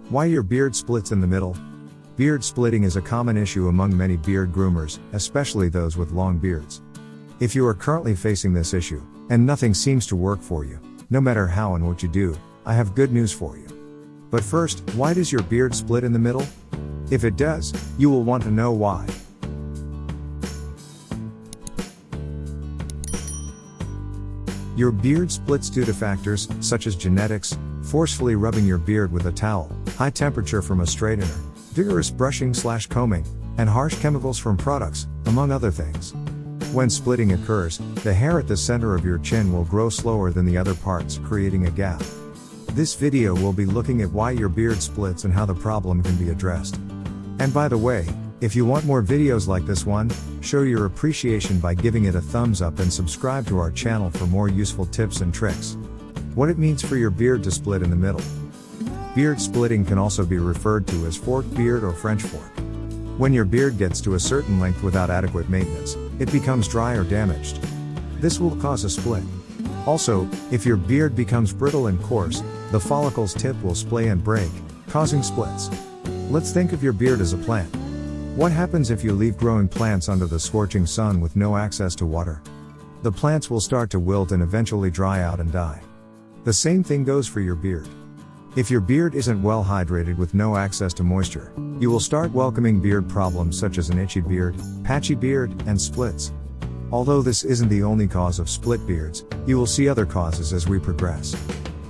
Why your beard splits in the middle? Beard splitting is a common issue among many beard groomers, especially those with long beards. If you are currently facing this issue, and nothing seems to work for you, no matter how and what you do, I have good news for you. But first, why does your beard split in the middle? If it does, you will want to know why. Your beard splits due to factors, such as genetics, forcefully rubbing your beard with a towel, high temperature from a straightener, vigorous brushing/combing, and harsh chemicals from products, among other things. When splitting occurs, the hair at the center of your chin will grow slower than the other parts, creating a gap. This video will be looking at why your beard splits and how the problem can be addressed. And by the way, if you want more videos like this one, show your appreciation by giving it a thumbs up and subscribe to our channel for more useful tips and tricks. What it means for your beard to split in the middle. Beard splitting can also be referred to as forked beard or French fork. When your beard gets to a certain length without adequate maintenance, it becomes dry or damaged. This will cause a split. Also, if your beard becomes brittle and coarse, the follicles tip will splay and break, causing splits. Let's think of your beard as a plant. What happens if you leave growing plants under the scorching sun with no access to water? The plants will start to wilt and eventually dry out and die. The same thing goes for your beard. If your beard isn't well hydrated with no access to moisture, you will start welcoming beard problems such as an itchy beard, patchy beard, and splits. Although this isn't the only cause of split beards, you will see other causes as we progress.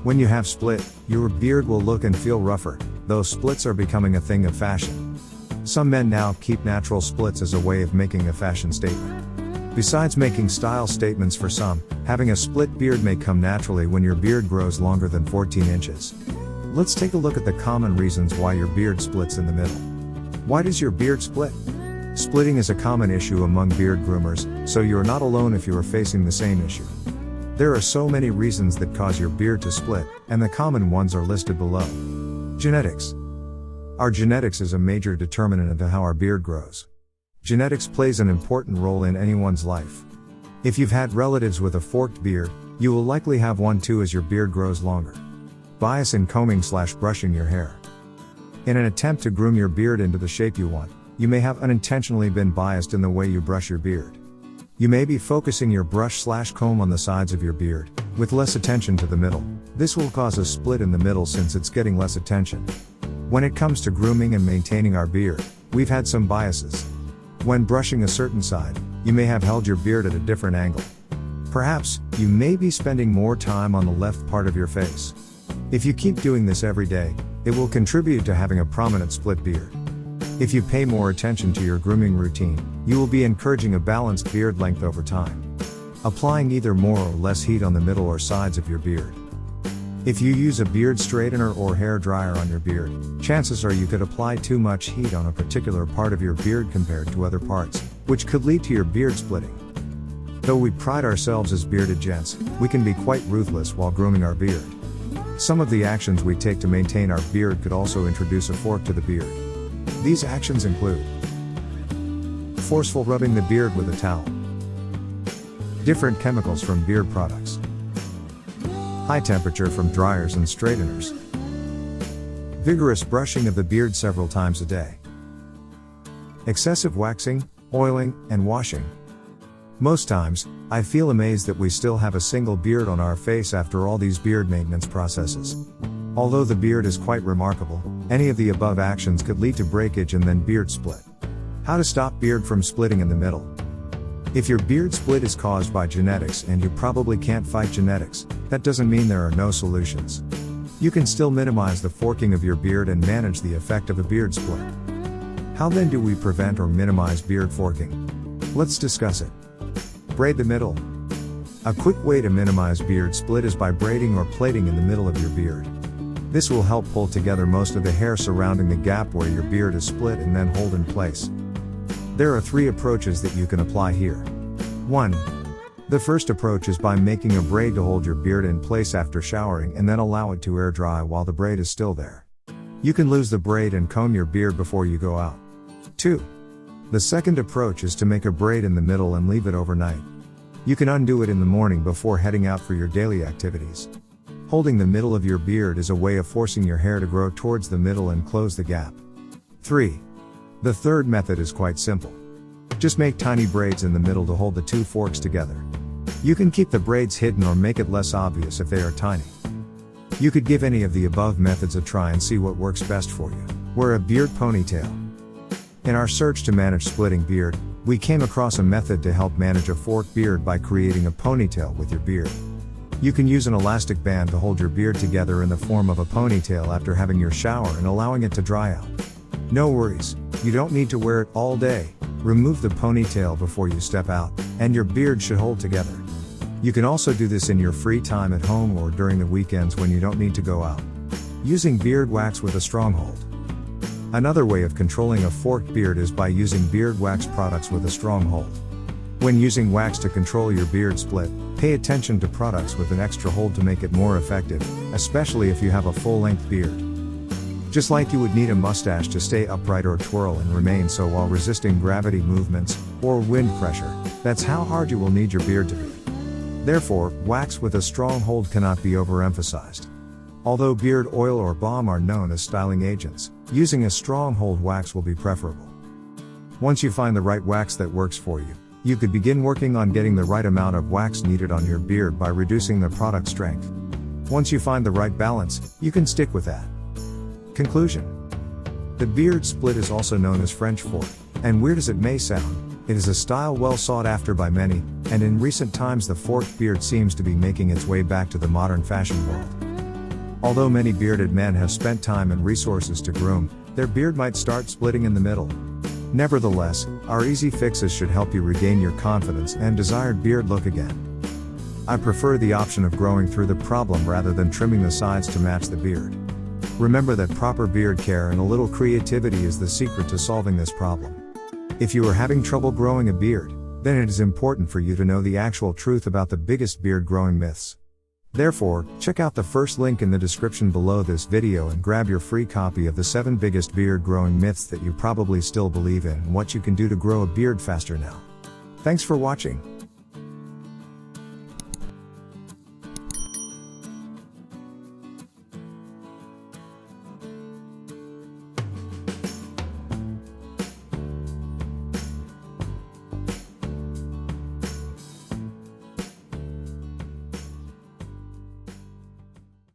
When you have split, your beard will look and feel rougher, though splits are becoming a thing of fashion. Some men now keep natural splits as a way of making a fashion statement. Besides making style statements for some, having a split beard may come naturally when your beard grows longer than 14 inches. Let's take a look at the common reasons why your beard splits in the middle. Why does your beard split? Splitting is a common issue among beard groomers, so you are not alone if you are facing the same issue. There are so many reasons that cause your beard to split, and the common ones are listed below. Genetics. Our genetics is a major determinant of how our beard grows. Genetics plays an important role in anyone's life. If you've had relatives with a forked beard, you will likely have one too as your beard grows longer. Bias in combing/brushing your hair. In an attempt to groom your beard into the shape you want, you may have unintentionally been biased in the way you brush your beard. You may be focusing your brush/comb on the sides of your beard, with less attention to the middle. This will cause a split in the middle since it's getting less attention. When it comes to grooming and maintaining our beard, we've had some biases. When brushing a certain side, you may have held your beard at a different angle. Perhaps, you may be spending more time on the left part of your face. If you keep doing this every day, it will contribute to having a prominent split beard. If you pay more attention to your grooming routine, you will be encouraging a balanced beard length over time. Applying either more or less heat on the middle or sides of your beard. If you use a beard straightener or hair dryer on your beard, chances are you could apply too much heat on a particular part of your beard compared to other parts, which could lead to your beard splitting. Though we pride ourselves as bearded gents, we can be quite ruthless while grooming our beard. Some of the actions we take to maintain our beard could also introduce a fork to the beard. These actions include forceful rubbing the beard with a towel, different chemicals from beard products, high temperature from dryers and straighteners, vigorous brushing of the beard several times a day, excessive waxing, oiling, and washing. Most times, I feel amazed that we still have a single beard on our face after all these beard maintenance processes. Although the beard is quite remarkable, any of the above actions could lead to breakage and then beard split. How to stop beard from splitting in the middle. If your beard split is caused by genetics and you probably can't fight genetics, that doesn't mean there are no solutions. You can still minimize the forking of your beard and manage the effect of a beard split. How then do we prevent or minimize beard forking? Let's discuss it. Braid the middle. A quick way to minimize beard split is by braiding or plaiting in the middle of your beard. This will help pull together most of the hair surrounding the gap where your beard is split and then hold in place. There are 3 approaches that you can apply here. 1. The first approach is by making a braid to hold your beard in place after showering and then allow it to air dry while the braid is still there. You can lose the braid and comb your beard before you go out. 2. The second approach is to make a braid in the middle and leave it overnight. You can undo it in the morning before heading out for your daily activities. Holding the middle of your beard is a way of forcing your hair to grow towards the middle and close the gap. 3. The third method is quite simple. Just make tiny braids in the middle to hold the two forks together. You can keep the braids hidden or make it less obvious if they are tiny. You could give any of the above methods a try and see what works best for you. Wear a beard ponytail. In our search to manage splitting beard, we came across a method to help manage a forked beard by creating a ponytail with your beard. You can use an elastic band to hold your beard together in the form of a ponytail after having your shower and allowing it to dry out. No worries, you don't need to wear it all day. Remove the ponytail before you step out, and your beard should hold together. You can also do this in your free time at home or during the weekends when you don't need to go out. Using beard wax with a strong hold. Another way of controlling a forked beard is by using beard wax products with a strong hold. When using wax to control your beard split, pay attention to products with an extra hold to make it more effective, especially if you have a full-length beard. Just like you would need a mustache to stay upright or twirl and remain so while resisting gravity movements, or wind pressure, that's how hard you will need your beard to be. Therefore, wax with a strong hold cannot be overemphasized. Although beard oil or balm are known as styling agents, using a strong hold wax will be preferable. Once you find the right wax that works for you, you could begin working on getting the right amount of wax needed on your beard by reducing the product strength. Once you find the right balance, you can stick with that. Conclusion. The beard split is also known as French fork, and weird as it may sound, it is a style well sought after by many, and in recent times the forked beard seems to be making its way back to the modern fashion world. Although many bearded men have spent time and resources to groom, their beard might start splitting in the middle. Nevertheless, our easy fixes should help you regain your confidence and desired beard look again. I prefer the option of growing through the problem rather than trimming the sides to match the beard. Remember that proper beard care and a little creativity is the secret to solving this problem. If you are having trouble growing a beard, then it is important for you to know the actual truth about the biggest beard growing myths. Therefore, check out the first link in the description below this video and grab your free copy of the 7 biggest beard growing myths that you probably still believe in and what you can do to grow a beard faster now. Thanks for watching.